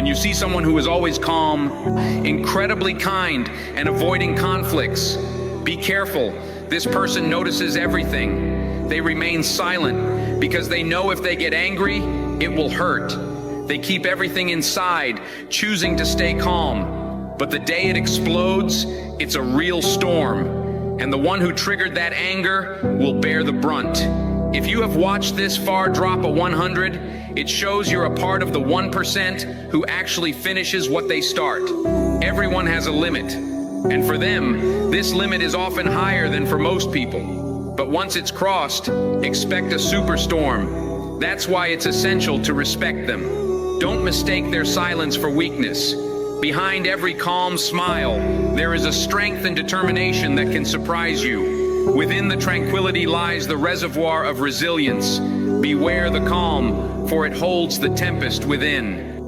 When you see someone who is always calm, incredibly kind, and avoiding conflicts, be careful. This person notices everything. They remain silent because they know if they get angry, it will hurt. They keep everything inside, choosing to stay calm. But the day it explodes, it's a real storm. And the one who triggered that anger will bear the brunt. If you have watched this far drop a 100, it shows you're a part of the 1% who actually finishes what they start. Everyone has a limit. And for them, this limit is often higher than for most people. But once it's crossed, expect a superstorm. That's why it's essential to respect them. Don't mistake their silence for weakness. Behind every calm smile, there is a strength and determination that can surprise you. Within the tranquility lies the reservoir of resilience. Beware the calm, for it holds the tempest within.